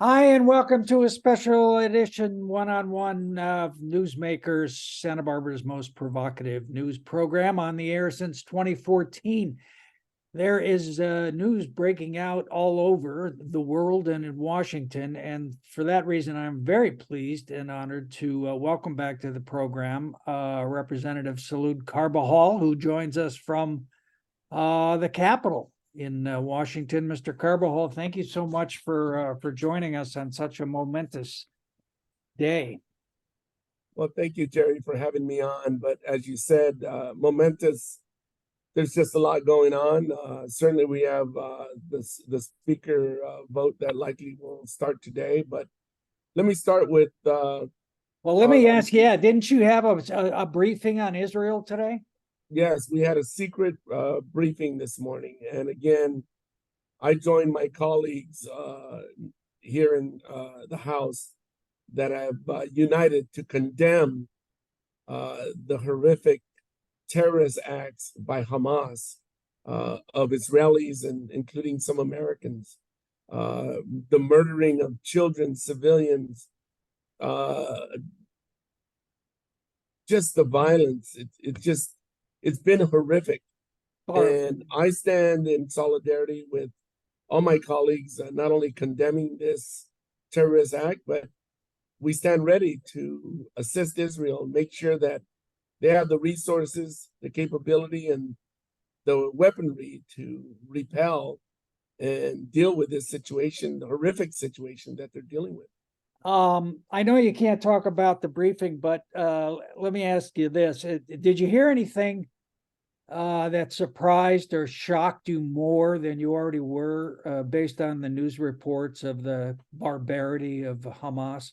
Hi, and welcome to a special edition one-on-one of Newsmakers, Santa Barbara's most provocative news program, on the air since 2014. There is news breaking out all over the world and in Washington, and for that reason, I'm very pleased and honored to welcome back to the program Representative Salud Carbajal, who joins us from the Capitol in Washington. Mr. Carbajal, thank you so much for joining us on such a momentous day. Well, thank you, Jerry, for having me on. But as you said, momentous. There's just a lot going on. Certainly, we have the speaker vote that likely will start today. But let me start with. Well, let me ask. Yeah, didn't you have a briefing on Israel today? Yes, we had a secret briefing this morning, and again, I joined my colleagues here in the House that have united to condemn the horrific terrorist acts by Hamas of Israelis and including some Americans, the murdering of children, civilians, just the violence. It's been horrific. And I stand in solidarity with all my colleagues, not only condemning this terrorist act, but we stand ready to assist Israel, make sure that they have the resources, the capability, and the weaponry to repel and deal with this situation, the horrific situation that they're dealing with. I know you can't talk about the briefing, but let me ask you this. Did you hear anything that surprised or shocked you more than you already were based on the news reports of the barbarity of Hamas?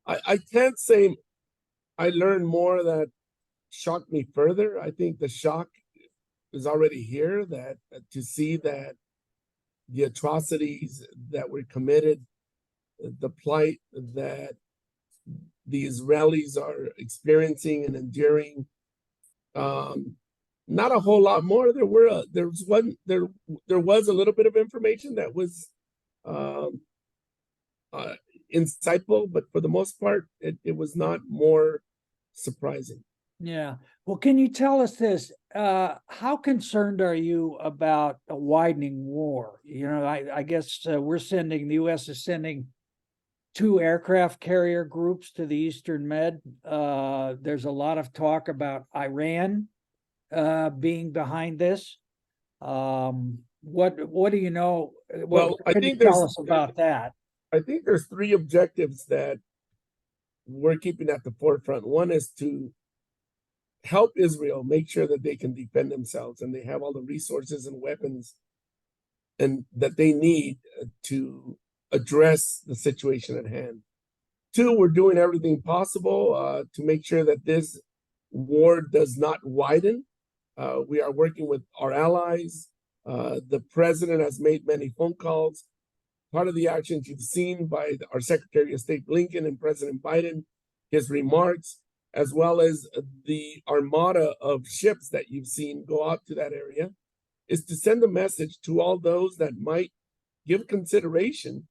I can't say I learned more that shocked me further. I think the shock is already here, that to see that the atrocities that were committed, the plight that the Israelis are experiencing and enduring. Not a whole lot more. There was a little bit of information that was insightful, but for the most part, it was not more surprising. Yeah. Well, can you tell us this? How concerned are you about a widening war? You know, I guess the U.S. is sending 2 aircraft carrier groups to the Eastern Med. There's a lot of talk about Iran being behind this. What do you know? What I can think you tell us about that? I think there's 3 objectives that we're keeping at the forefront. One is to help Israel make sure that they can defend themselves and they have all the resources and weapons and that they need to address the situation at hand. 2, we're doing everything possible to make sure that this war does not widen. We are working with our allies. The president has made many phone calls. Part of the actions you've seen by our Secretary of State Blinken and President Biden, his remarks, as well as the armada of ships that you've seen go out to that area, is to send a message to all those that might give consideration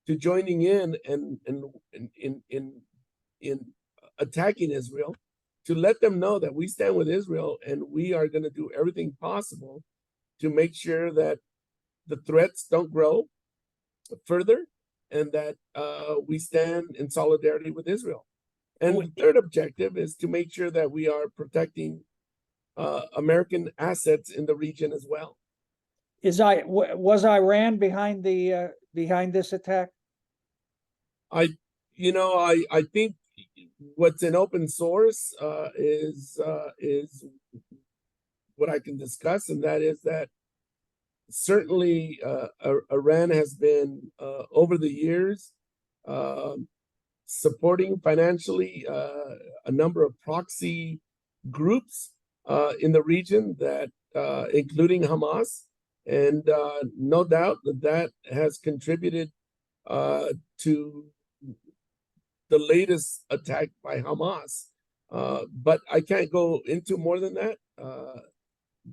to joining in attacking Israel, to let them know that we stand with Israel and we are going to do everything possible to make sure that the threats don't grow further and that we stand in solidarity with Israel. And the third objective is to make sure that we are protecting American assets in the region as well. Was Iran behind this attack? I think what's in open source is what I can discuss, and that is that certainly Iran has been over the years supporting financially a number of proxy groups in the region that including Hamas, and no doubt that has contributed to the latest attack by Hamas. But I can't go into more than that.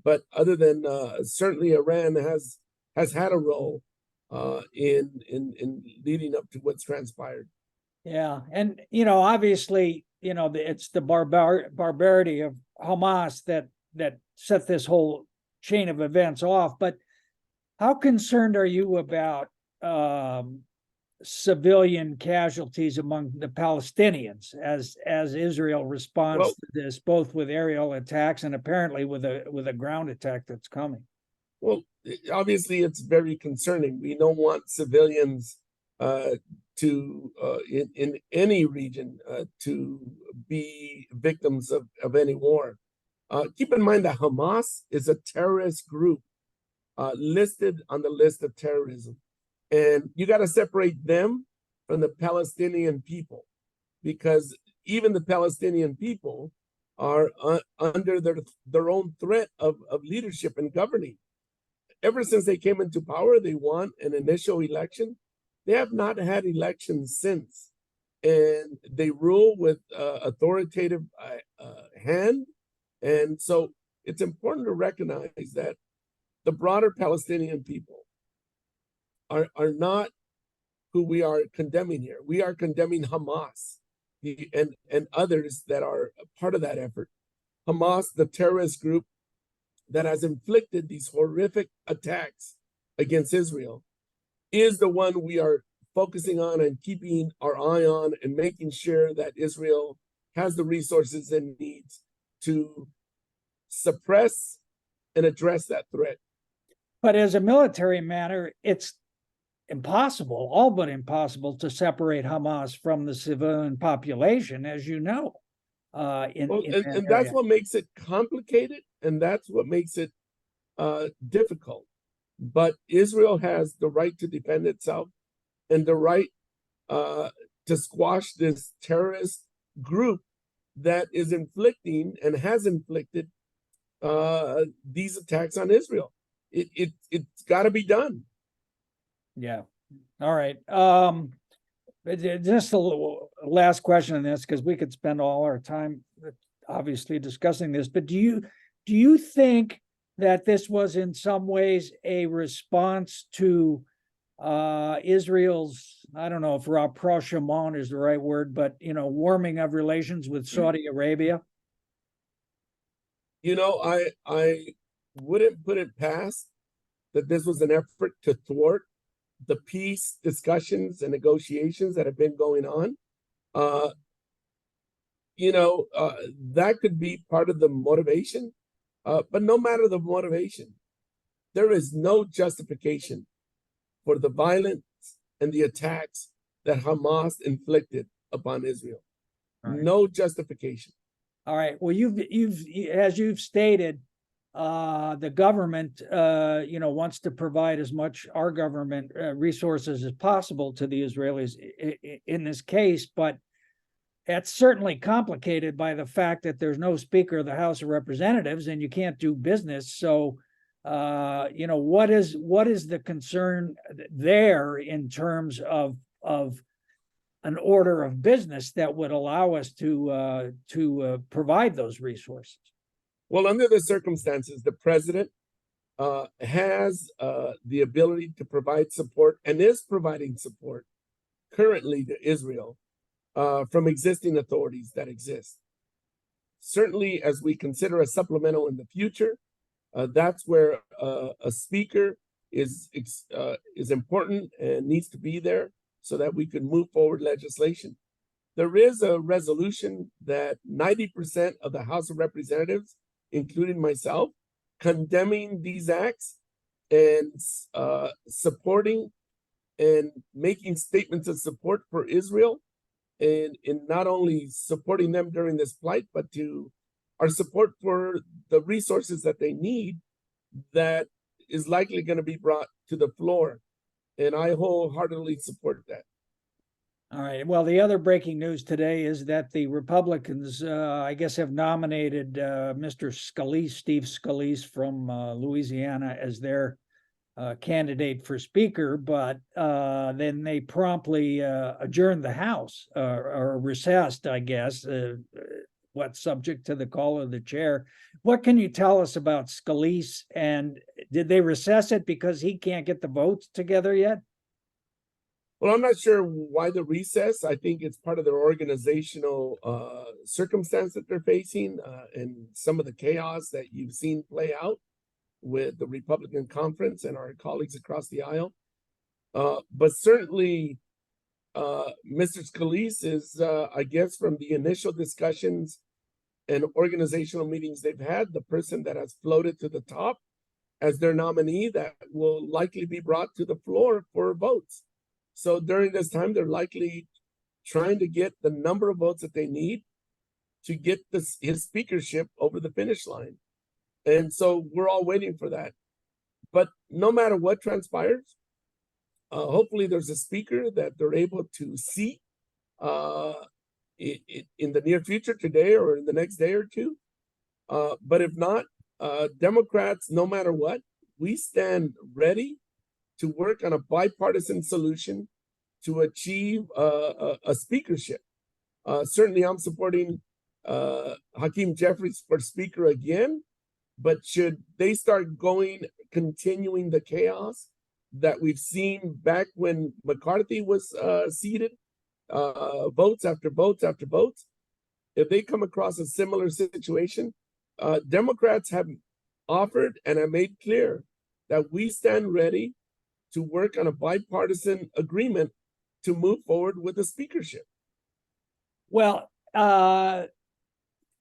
But other than certainly Iran has had a role in leading up to what's transpired. Yeah, and obviously, it's the barbarity of Hamas that set this whole chain of events off. But how concerned are you about civilian casualties among the Palestinians as Israel responds Well, to this, both with aerial attacks and apparently with a ground attack that's coming? Well, obviously, it's very concerning. We don't want civilians in any region to be victims of any war. Keep in mind that Hamas is a terrorist group listed on the list of terrorism. And you got to separate them from the Palestinian people, because even the Palestinian people are under their own threat of leadership and governing. Ever since they came into power, they won an initial election. They have not had elections since. And they rule with authoritative hand. And so it's important to recognize that the broader Palestinian people are not who we are condemning here. We are condemning Hamas and others that are part of that effort. Hamas, the terrorist group that has inflicted these horrific attacks against Israel, is the one we are focusing on and keeping our eye on and making sure that Israel has the resources it needs to suppress and address that threat. But as a military matter, it's impossible, all but impossible, to separate Hamas from the civilian population, as you know. And that's what makes it complicated, and that's what makes it difficult. But Israel has the right to defend itself and the right to squash this terrorist group that is inflicting and has inflicted these attacks on Israel. It's got to be done. Yeah. All right. Just a last question on this, because we could spend all our time obviously discussing this, but do you think that this was in some ways a response to Israel's, I don't know if rapprochement is the right word, but warming of relations with Saudi Arabia? I wouldn't put it past that this was an effort to thwart the peace discussions and negotiations that have been going on. That could be part of the motivation. But no matter the motivation, there is no justification for the violence and the attacks that Hamas inflicted upon Israel. Right. No justification. All right. Well, as you've stated, the government, wants to provide as much our government resources as possible to the Israelis in this case, but that's certainly complicated by the fact that there's no Speaker of the House of Representatives and you can't do business. So, what is the concern there in terms of an order of business that would allow us to provide those resources? Well, under the circumstances, the president has the ability to provide support and is providing support currently to Israel from existing authorities that exist. Certainly, as we consider a supplemental in the future, that's where a speaker is important and needs to be there so that we can move forward legislation. There is a resolution that 90% of the House of Representatives, including myself, condemning these acts and supporting and making statements of support for Israel, and in not only supporting them during this plight, but to our support for the resources that they need that is likely going to be brought to the floor. And I wholeheartedly support that. All right. Well, the other breaking news today is that the Republicans, I guess, have nominated Mr. Steve Scalise from Louisiana as their candidate for Speaker, but then they promptly adjourned the House or recessed, I guess, subject to the call of the chair. What can you tell us about Scalise, and did they recess it because he can't get the votes together yet? Well, I'm not sure why the recess. I think it's part of their organizational circumstance that they're facing and some of the chaos that you've seen play out with the Republican conference and our colleagues across the aisle. But certainly, Mr. Scalise is, I guess, from the initial discussions and organizational meetings they've had, the person that has floated to the top as their nominee that will likely be brought to the floor for votes. So during this time, they're likely trying to get the number of votes that they need to get his speakership over the finish line. And so we're all waiting for that. But no matter what transpires, hopefully there's a speaker that they're able to seat in the near future, today or in the next day or two. But if not, Democrats, no matter what, we stand ready to work on a bipartisan solution to achieve a speakership. Certainly, I'm supporting Hakeem Jeffries for speaker again, but should they start continuing the chaos that we've seen back when McCarthy was seated, votes after votes after votes, if they come across a similar situation, Democrats have offered and have made clear that we stand ready to work on a bipartisan agreement to move forward with the speakership. Well,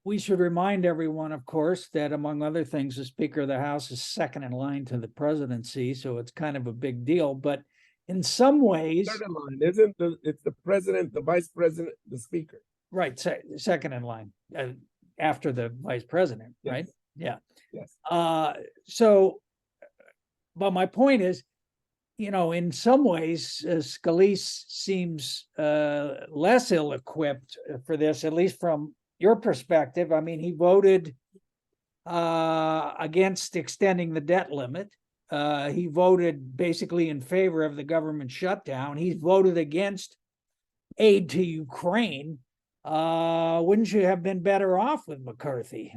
we should remind everyone, of course, that among other things, the Speaker of the House is second in line to the presidency, so it's kind of a big deal. But in some ways, third in line, isn't it's the president, the vice president, the speaker. Right, second in line after the vice president, Yes. right? Yeah. Yes. But my point is, in some ways, Scalise seems less ill-equipped for this, at least from your perspective. I mean, he voted against extending the debt limit. He voted basically in favor of the government shutdown. He's voted against aid to Ukraine. Wouldn't you have been better off with McCarthy?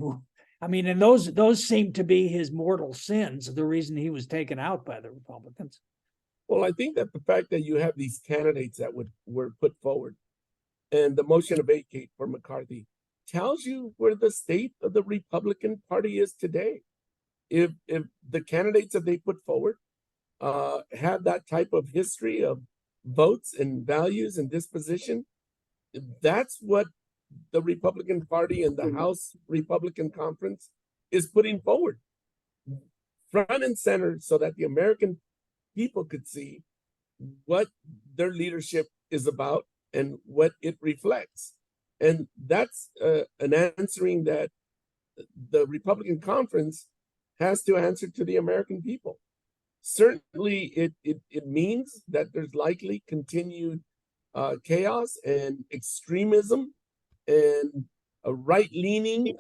I mean, and those seem to be his mortal sins, the reason he was taken out by the Republicans. Well, I think that the fact that you have these candidates that were put forward and the motion to vacate for McCarthy tells you where the state of the Republican Party is today. If the candidates that they put forward have that type of history of votes and values and disposition, that's what the Republican Party and the House Republican Conference is putting forward, front and center, so that the American people could see what their leadership is about and what it reflects. And that's an answering that the Republican Conference has to answer to the American people. Certainly, it means that there's likely continued chaos and extremism and a right-leaning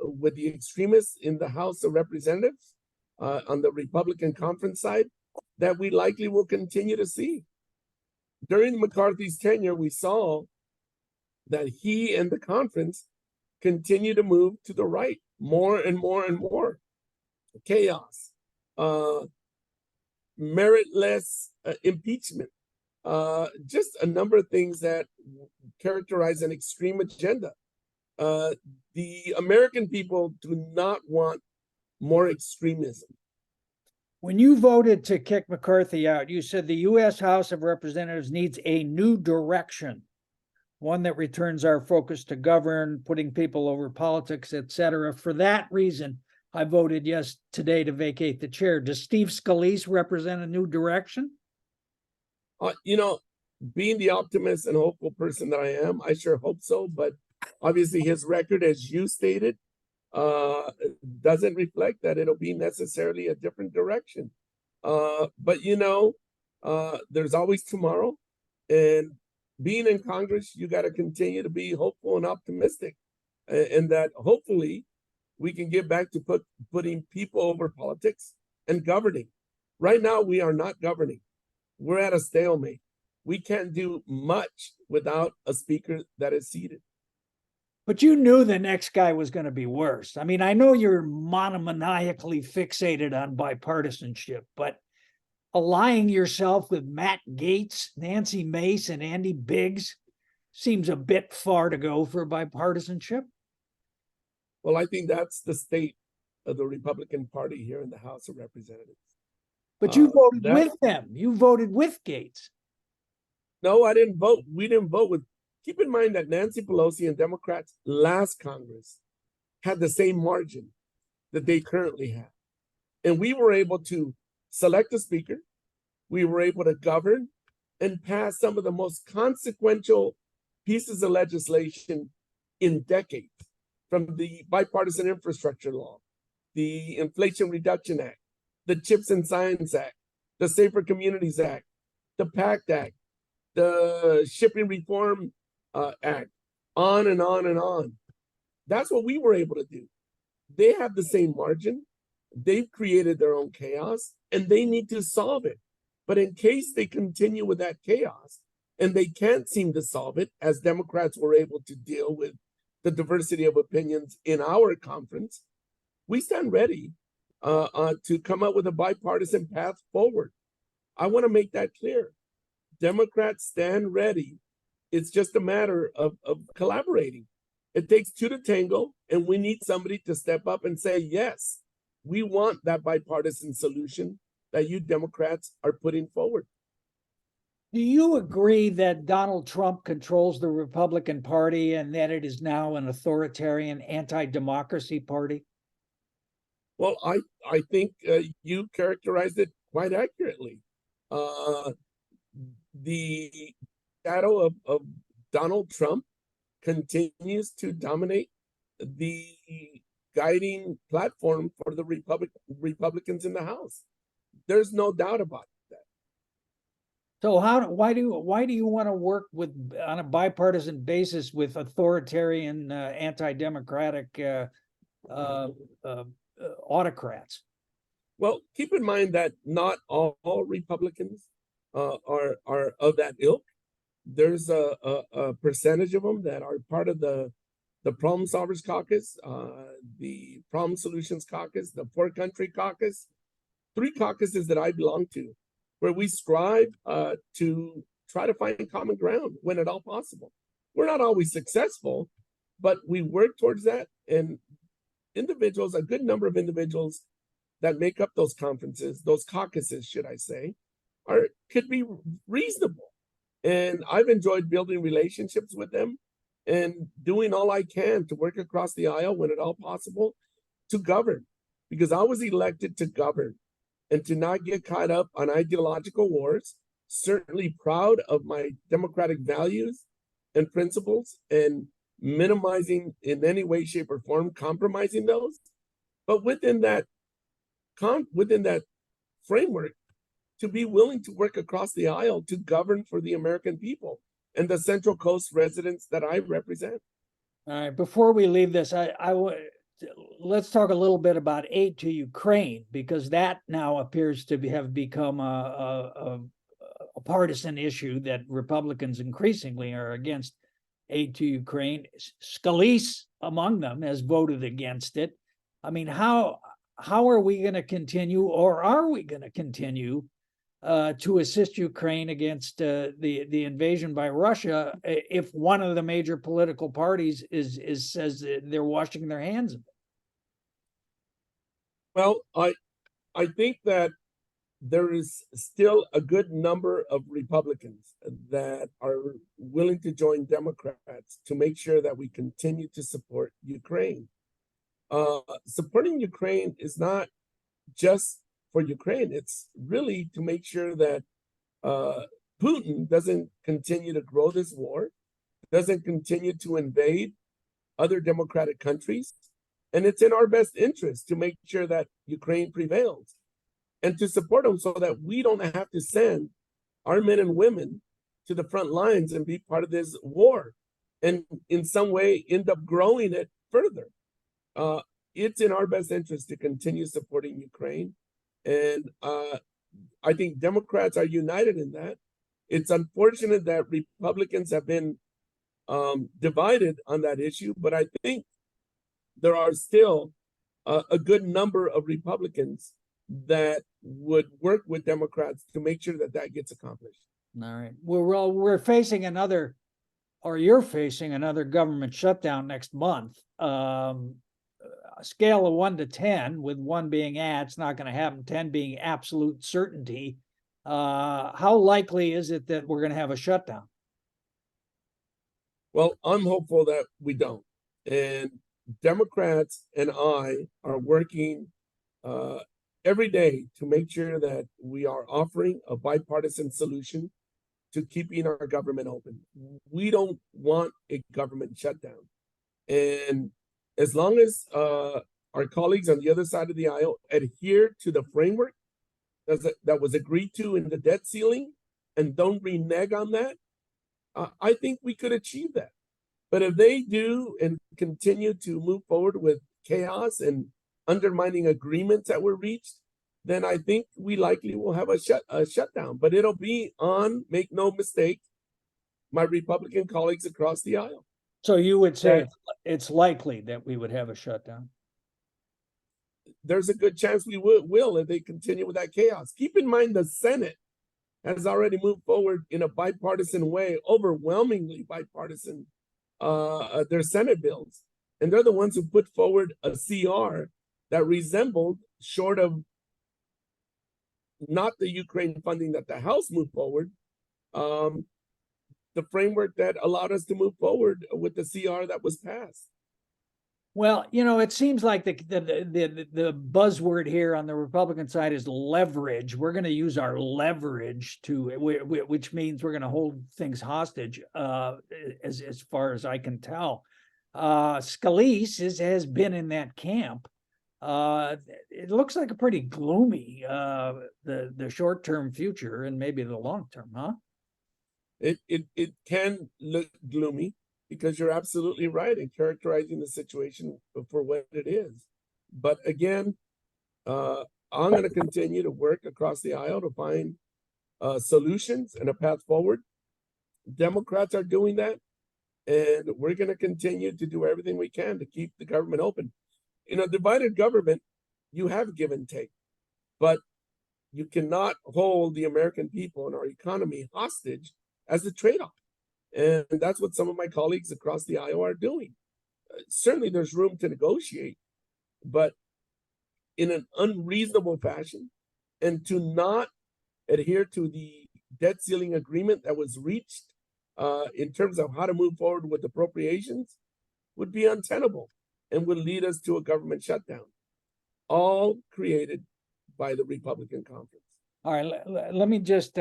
with the extremists in the House of Representatives on the Republican Conference side that we likely will continue to see. During McCarthy's tenure, we saw that he and the conference continue to move to the right more and more and more. Chaos, meritless impeachment, just a number of things that characterize an extreme agenda. The American people do not want more extremism. When you voted to kick McCarthy out, you said the U.S. House of Representatives needs a new direction, one that returns our focus to govern, putting people over politics, etc. For that reason, I voted yes today to vacate the chair. Does Steve Scalise represent a new direction? Being the optimist and hopeful person that I am, I sure hope so. But obviously his record, as you stated, doesn't reflect that it'll be necessarily a different direction. But there's always tomorrow. And being in Congress, you got to continue to be hopeful and optimistic. And that hopefully we can get back to putting people over politics and governing. Right now, we are not governing. We're at a stalemate. We can't do much without a speaker that is seated. But you knew the next guy was going to be worse. I mean, I know you're monomaniacally fixated on bipartisanship, but allying yourself with Matt Gaetz, Nancy Mace, and Andy Biggs seems a bit far to go for bipartisanship. Well, I think that's the state of the Republican Party here in the House of Representatives. But you voted that- with them. You voted with Gaetz. No, I didn't vote. We didn't vote with. Keep in mind that Nancy Pelosi and Democrats last Congress had the same margin that they currently have. And we were able to select a speaker. We were able to govern and pass some of the most consequential pieces of legislation in decades, from the bipartisan infrastructure law, the Inflation Reduction Act, the Chips and Science Act, the Safer Communities Act, the PACT Act, the Shipping Reform Act, on and on and on. That's what we were able to do. They have the same margin. They've created their own chaos and they need to solve it. But in case they continue with that chaos and they can't seem to solve it, as Democrats were able to deal with the diversity of opinions in our conference, we stand ready to come up with a bipartisan path forward. I want to make that clear. Democrats stand ready. It's just a matter of collaborating. It takes two to tango, and we need somebody to step up and say, yes, we want that bipartisan solution that you Democrats are putting forward. Do you agree that Donald Trump controls the Republican Party and that it is now an authoritarian anti-democracy party? Well, I think you characterized it quite accurately. The shadow of Donald Trump continues to dominate the guiding platform for the Republicans in the House. There's no doubt about that. So why do you want to work with on a bipartisan basis with authoritarian anti-democratic autocrats? Well, keep in mind that not all Republicans are of that ilk. There's a percentage of them that are part of the Problem Solvers Caucus, the Problem Solutions Caucus, the Poor Country Caucus, 3 caucuses that I belong to, where we strive to try to find common ground when at all possible. We're not always successful, but we work towards that. And individuals, a good number of individuals that make up those conferences, those caucuses, should I say, could be reasonable. And I've enjoyed building relationships with them and doing all I can to work across the aisle when at all possible to govern, because I was elected to govern and to not get caught up on ideological wars. Certainly proud of my democratic values and principles and minimizing in any way, shape, or form compromising those. But within that framework, to be willing to work across the aisle to govern for the American people and the Central Coast residents that I represent. All right, before we leave this, let's talk a little bit about aid to Ukraine, because that now appears to have become a partisan issue that Republicans increasingly are against aid to Ukraine. Scalise among them has voted against it. I mean, how are we going to continue, or are we going to continue to assist Ukraine against the invasion by Russia if one of the major political parties says that they're washing their hands of it? Well, I think that there is still a good number of Republicans that are willing to join Democrats to make sure that we continue to support Ukraine. Supporting Ukraine is not just for Ukraine. It's really to make sure that Putin doesn't continue to grow this war, doesn't continue to invade other democratic countries. And it's in our best interest to make sure that Ukraine prevails and to support them so that we don't have to send our men and women to the front lines and be part of this war and in some way end up growing it further. It's in our best interest to continue supporting Ukraine. And I think Democrats are united in that. It's unfortunate that Republicans have been divided on that issue, but I think there are still a good number of Republicans that would work with Democrats to make sure that that gets accomplished. All right. We're facing another, or you're facing another government shutdown next month. A scale of 1 to 10, with 1 being it's not going to happen, 10 being absolute certainty. How likely is it that we're going to have a shutdown? Well, I'm hopeful that we don't. And Democrats and I are working every day to make sure that we are offering a bipartisan solution to keeping our government open. We don't want a government shutdown. And as long as our colleagues on the other side of the aisle adhere to the framework that was agreed to in the debt ceiling and don't renege on that, I think we could achieve that. But if they do and continue to move forward with chaos and undermining agreements that were reached, then I think we likely will have a shutdown. But it'll be on, make no mistake, my Republican colleagues across the aisle. So you would say it's likely that we would have a shutdown? There's a good chance we will if they continue with that chaos. Keep in mind the Senate has already moved forward in a bipartisan way, overwhelmingly bipartisan, their Senate bills. And they're the ones who put forward a CR that resembled, short of not the Ukraine funding that the House moved forward, the framework that allowed us to move forward with the CR that was passed. Well, it seems like the buzzword here on the Republican side is leverage. We're going to use our leverage which means we're going to hold things hostage, as far as I can tell. Scalise has been in that camp. It looks like a pretty gloomy, the short-term future and maybe the long-term, huh? It can look gloomy, because you're absolutely right in characterizing the situation for what it is. But again, I'm going to continue to work across the aisle to find solutions and a path forward. Democrats are doing that, and we're going to continue to do everything we can to keep the government open. In a divided government, you have give and take, but you cannot hold the American people and our economy hostage as a trade-off. And that's what some of my colleagues across the aisle are doing. Certainly there's room to negotiate, but in an unreasonable fashion, and to not adhere to the debt ceiling agreement that was reached in terms of how to move forward with appropriations would be untenable and would lead us to a government shutdown, all created by the Republican conference. All right, let me just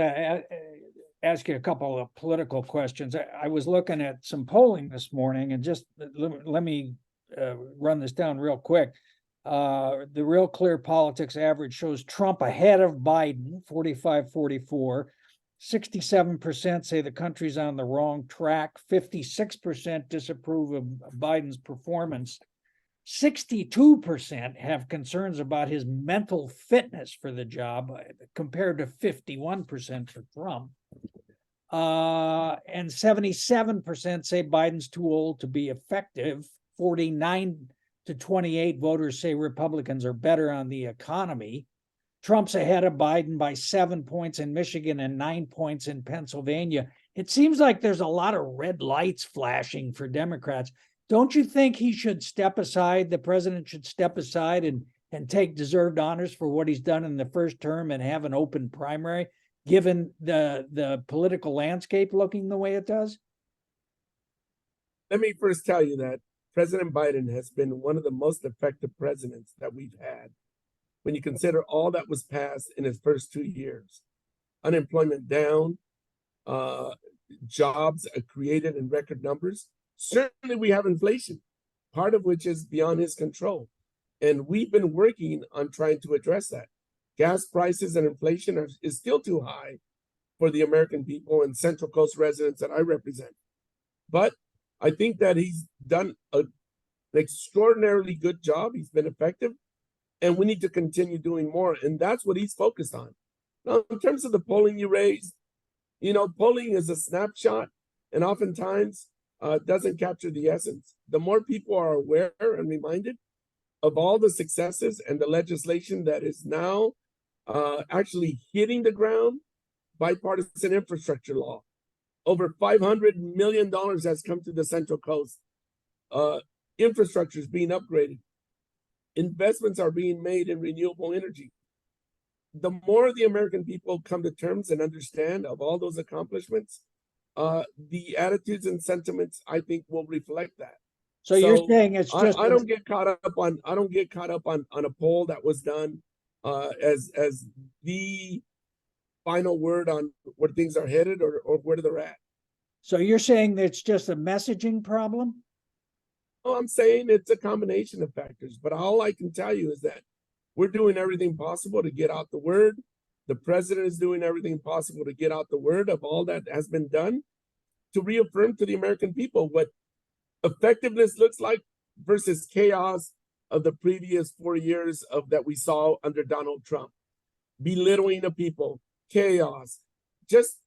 ask you a couple of political questions. I was looking at some polling this morning, and just let me run this down real quick. The Real Clear Politics average shows Trump ahead of Biden, 45-44. 67% say the country's on the wrong track. 56% disapprove of Biden's performance. 62% have concerns about his mental fitness for the job, compared to 51% for Trump. And 77% say Biden's too old to be effective. 49 to 28 voters say Republicans are better on the economy. Trump's ahead of Biden by 7 points in Michigan and 9 points in Pennsylvania. It seems like there's a lot of red lights flashing for Democrats. Don't you think he should step aside? The president should step aside and take deserved honors for what he's done in the first term and have an open primary, given the political landscape looking the way it does? Let me first tell you that President Biden has been one of the most effective presidents that we've had when you consider all that was passed in his first 2 years. Unemployment down, jobs created in record numbers. Certainly we have inflation, part of which is beyond his control. And we've been working on trying to address that. Gas prices and inflation is still too high for the American people and Central Coast residents that I represent. But I think that he's done an extraordinarily good job. He's been effective, and we need to continue doing more. And that's what he's focused on. Now, in terms of the polling you raised, polling is a snapshot, and oftentimes doesn't capture the essence. The more people are aware and reminded of all the successes and the legislation that is now actually hitting the ground, bipartisan infrastructure law. Over $500 million has come to the Central Coast. Infrastructure is being upgraded. Investments are being made in renewable energy. The more the American people come to terms and understand of all those accomplishments, the attitudes and sentiments, I think, will reflect that. So you're saying it's just I don't get caught up on a poll that was done as the final word on where things are headed or where they're at. so you're saying that it's just a messaging problem? Oh, I'm saying it's a combination of factors, but all I can tell you is that we're doing everything possible to get out the word. The president is doing everything possible to get out the word of all that has been done to reaffirm to the American people what effectiveness looks like versus chaos of the previous 4 years of that we saw under Donald Trump. Belittling the people, chaos, just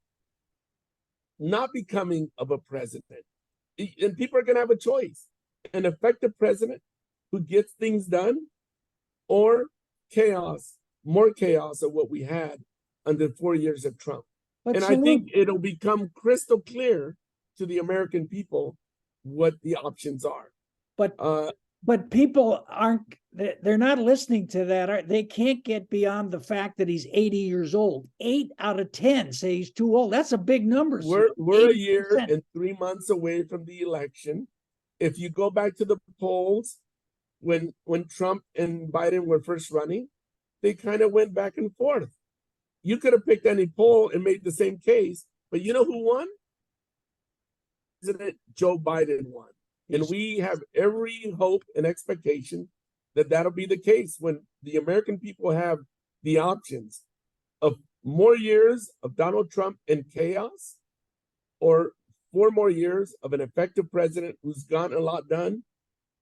not becoming of a president. And people are going to have a choice: an effective president who gets things done, or chaos, more chaos of what we had under 4 years of Trump. But And I think it'll become crystal clear to the American people what the options are. But people aren't, they're not listening to that. They can't get beyond the fact that he's 80 years old. 8 out of 10 say he's too old. That's a big number. We're a year and 3 months away from the election. If you go back to the polls, when Trump and Biden were first running, they kind of went back and forth. You could have picked any poll and made the same case, but you know who won? President Joe Biden won. And we have every hope and expectation that that'll be the case when the American people have the options of more years of Donald Trump and chaos, or 4 more years of an effective president who's gotten a lot done.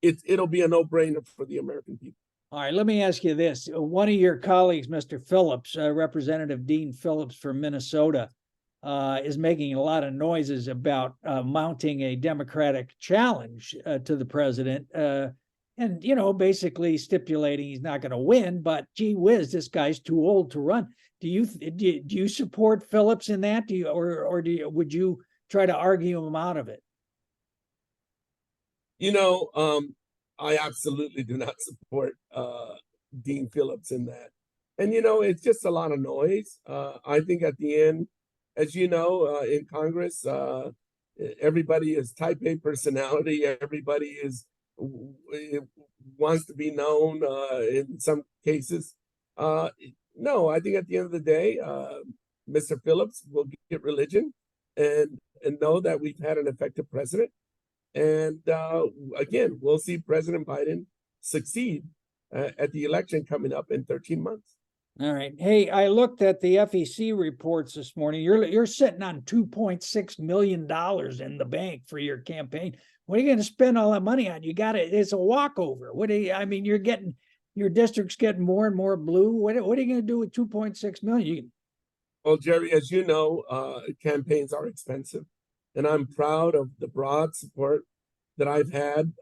It'll be a no-brainer for the American people. All right, let me ask you this. One of your colleagues, Mr. Phillips, Representative Dean Phillips from Minnesota, is making a lot of noises about mounting a Democratic challenge to the president, and basically stipulating he's not going to win. But gee whiz, this guy's too old to run. Do you support Phillips in that? Would you try to argue him out of it? I absolutely do not support Dean Phillips in that. And it's just a lot of noise. I think at the end, as you know, in Congress, everybody is type A personality. Everybody wants to be known in some cases. No, I think at the end of the day, Mr. Phillips will get religion and know that we've had an effective president. And again, we'll see President Biden succeed at the election coming up in 13 months. All right. Hey, I looked at the FEC reports this morning. You're sitting on $2.6 million in the bank for your campaign. What are you going to spend all that money on? It's a walkover. Your district's getting more and more blue. What are you going to do with $2.6 million? Well, Jerry, as you know, campaigns are expensive. And I'm proud of the broad support that I've had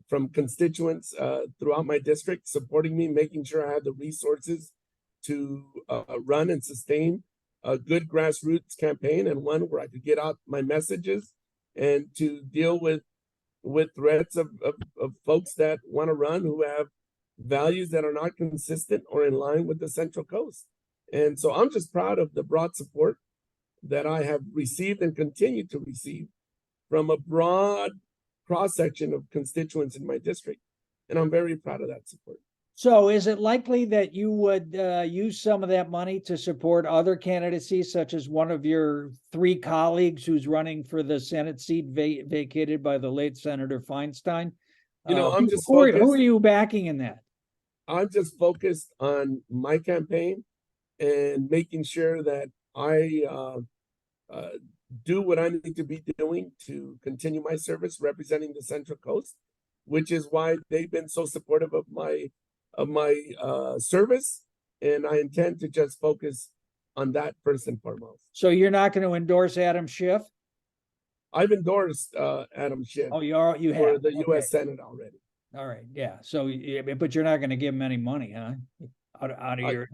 from constituents throughout my district, supporting me, making sure I have the resources to run and sustain a good grassroots campaign, and one where I could get out my messages and to deal with threats of folks that want to run who have values that are not consistent or in line with the Central Coast. And so I'm just proud of the broad support that I have received and continue to receive from a broad cross-section of constituents in my district. And I'm very proud of that support. So is it likely that you would use some of that money to support other candidacies, such as one of your 3 colleagues who's running for the Senate seat vacated by the late Senator Feinstein? I'm just who are you backing in that? I'm just focused on my campaign and making sure that I do what I need to be doing to continue my service representing the Central Coast, which is why they've been so supportive of my service. And I intend to just focus on that first and foremost. So you're not going to endorse Adam Schiff? I've endorsed Adam Schiff. Oh, you have for the U.S. Senate already. All right, yeah. So, but you're not going to give him any money, huh? out of your?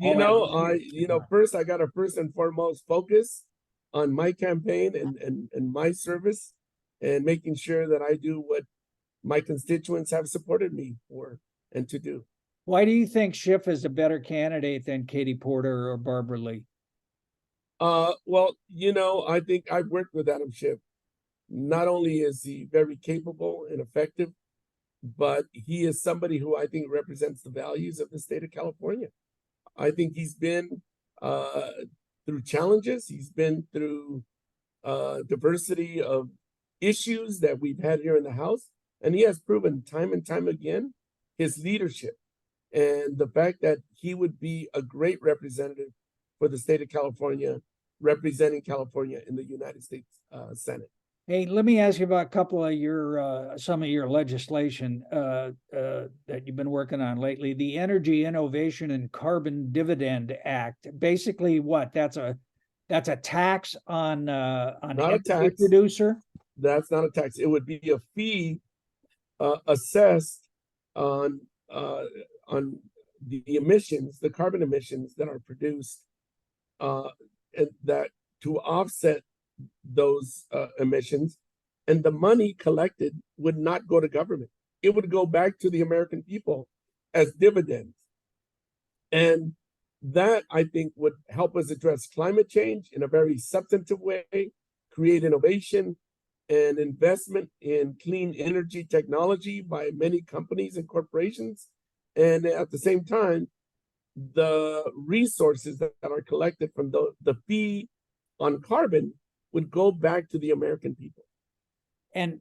First I got to first and foremost focus on my campaign and my service and making sure that I do what my constituents have supported me for and to do. Why do you think Schiff is a better candidate than Katie Porter or Barbara Lee? Well, I think I've worked with Adam Schiff. Not only is he very capable and effective, but he is somebody who I think represents the values of the state of California. I think he's been through challenges. He's been through diversity of issues that we've had here in the House. And he has proven time and time again his leadership and the fact that he would be a great representative for the state of California, representing California in the United States Senate. Hey, let me ask you about a couple of your some of your legislation that you've been working on lately. The Energy Innovation and Carbon Dividend Act. Basically, what? That's a tax on Not a energy tax. producer. That's not a tax. It would be a fee assessed on the emissions, the carbon emissions that are produced, and that to offset those emissions, and the money collected would not go to government. It would go back to the American people as dividends. And that, I think, would help us address climate change in a very substantive way, create innovation and investment in clean energy technology by many companies and corporations. And at the same time, the resources that are collected from the fee on carbon would go back to the American people. And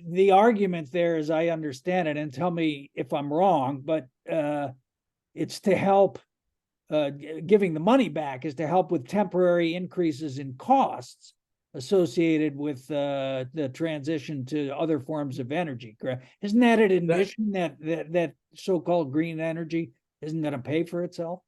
the argument there, as I understand it, and tell me if I'm wrong, but it's to help, giving the money back is to help with temporary increases in costs associated with the transition to other forms of energy. Correct? Isn't that an admission that so-called green energy isn't going to pay for itself?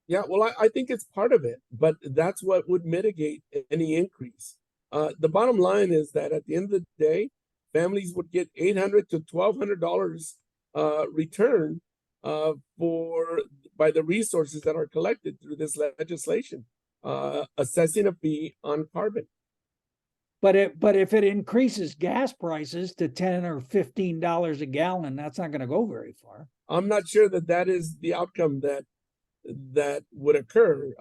Yeah, well, I think it's part of it, but that's what would mitigate any increase. The bottom line is that at the end of the day, families would get $800 to $1,200 return by the resources that are collected through this legislation, assessing a fee on carbon. But if it increases gas prices to $10 or $15 a gallon, that's not going to go very far. I'm not sure that is the outcome that would occur.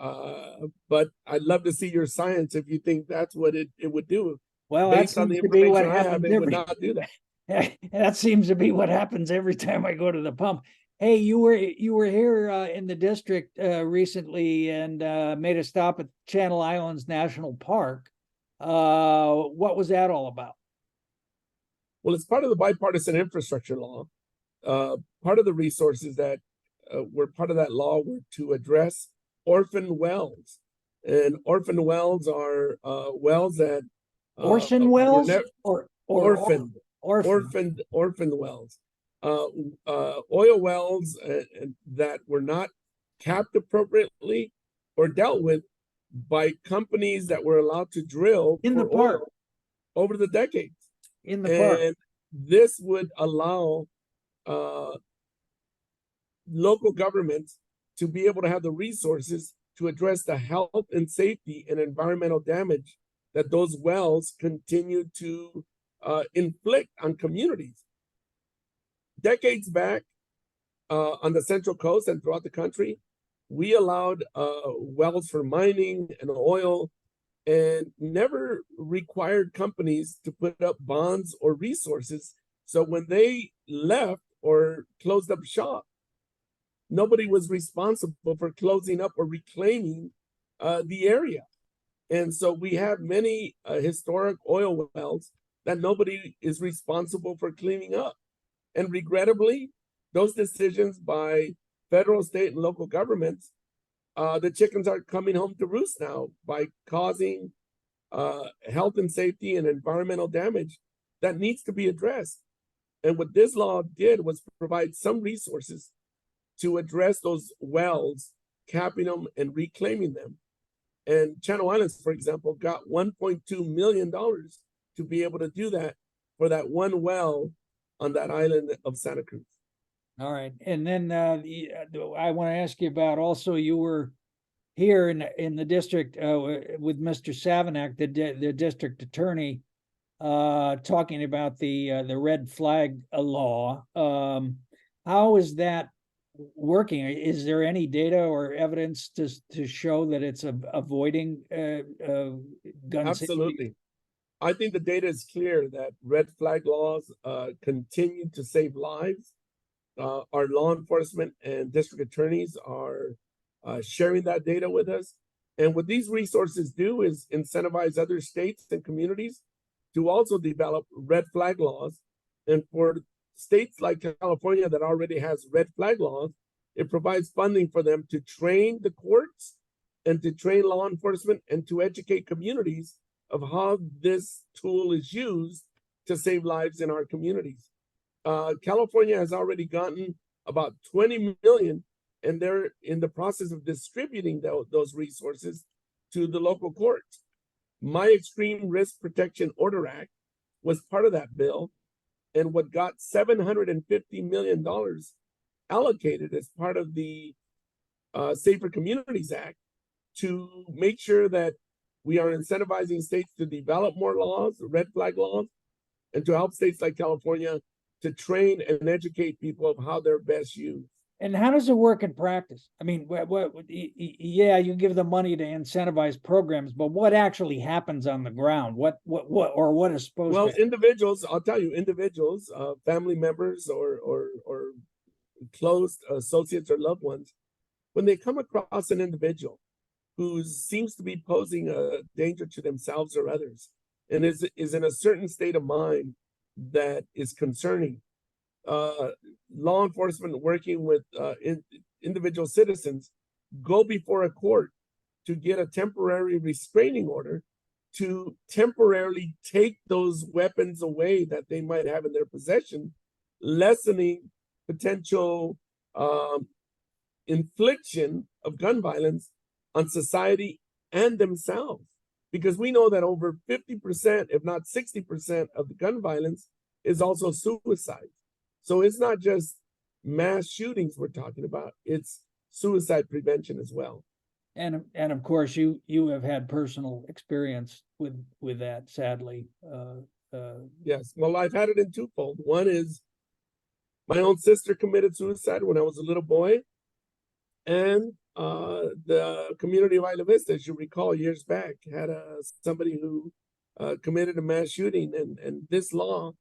But I'd love to see your science if you think that's what it would do. Well, based on the information I have, it would not do that. That seems to be what happens every time I go to the pump. Hey, you were here in the district recently and made a stop at Channel Islands National Park. What was that all about? Well, it's part of the bipartisan infrastructure law. Part of the resources that were part of that law were to address orphan wells, and orphan wells are wells that orphan wells orphaned wells, oil wells that were not capped appropriately or dealt with by companies that were allowed to drill in the park over the decades. In the park, and this would allow local governments to be able to have the resources to address the health and safety and environmental damage that those wells continue to inflict on communities. Decades back, on the Central Coast and throughout the country, we allowed wells for mining and oil and never required companies to put up bonds or resources. So when they left or closed up shop, nobody was responsible for closing up or reclaiming the area. And so we have many historic oil wells that nobody is responsible for cleaning up. And regrettably, those decisions by federal, state, and local governments, the chickens are coming home to roost now by causing health and safety and environmental damage that needs to be addressed. And what this law did was provide some resources to address those wells, capping them and reclaiming them. And Channel Islands, for example, got $1.2 million to be able to do that for that one well on that island of Santa Cruz. All right, and then I want to ask you about also, you were here in the district with Mr. Savanak, the district attorney, talking about the red flag law. How is that working? Is there any data or evidence to show that it's avoiding gun safety? Absolutely. I think the data is clear that red flag laws continue to save lives. Our law enforcement and district attorneys are sharing that data with us. And what these resources do is incentivize other states and communities to also develop red flag laws. And for states like California that already has red flag laws, it provides funding for them to train the courts and to train law enforcement and to educate communities of how this tool is used to save lives in our communities. California has already gotten about 20 million, and they're in the process of distributing those resources to the local courts. My Extreme Risk Protection Order Act was part of that bill, and what got $750 million allocated as part of the Safer Communities Act to make sure that we are incentivizing states to develop more laws, red flag laws, and to help states like California to train and educate people of how they're best used. And how does it work in practice? I mean, yeah, you give them money to incentivize programs, but what actually happens on the ground? What is supposed Well, to? individuals, I'll tell you, individuals, family members or close associates or loved ones, when they come across an individual who seems to be posing a danger to themselves or others, and is in a certain state of mind that is concerning, law enforcement working with individual citizens go before a court to get a temporary restraining order to temporarily take those weapons away that they might have in their possession, lessening potential infliction of gun violence on society and themselves. Because we know that over 50%, if not 60% of the gun violence is also suicide. So it's not just mass shootings we're talking about, it's suicide prevention as well. And of course, you have had personal experience with that, sadly. Yes, well, I've had it in twofold. One is my own sister committed suicide when I was a little boy, and the community of Isla Vista, as you recall, years back, had somebody who committed a mass shooting, and this law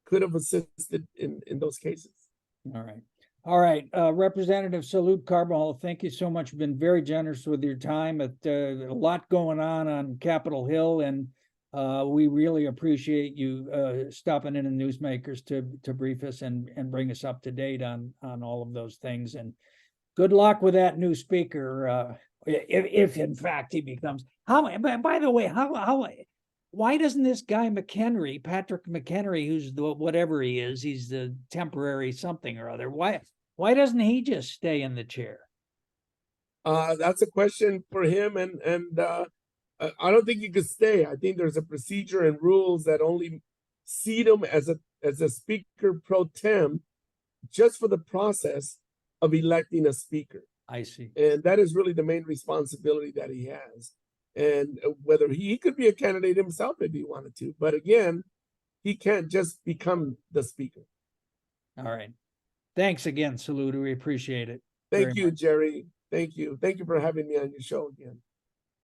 could have assisted in those cases. All right. Representative Salud Carbajal, thank you so much. You've been very generous with your time. A lot going on Capitol Hill, and we really appreciate you stopping in the Newsmakers to brief us and bring us up to date on all of those things. And good luck with that new speaker, if in fact he becomes. By the way, why doesn't this guy McHenry, Patrick McHenry, who's whatever he is, he's the temporary something or other, why doesn't he just stay in the chair? That's a question for him, and I don't think he could stay. I think there's a procedure and rules that only seat him as a speaker pro tem, just for the process of electing a speaker. I see. And that is really the main responsibility that he has. And whether he could be a candidate himself if he wanted to, but again, he can't just become the speaker. All right. Thanks again, Salud. We appreciate it. Thank you, Jerry. Thank you. Thank you for having me on your show again.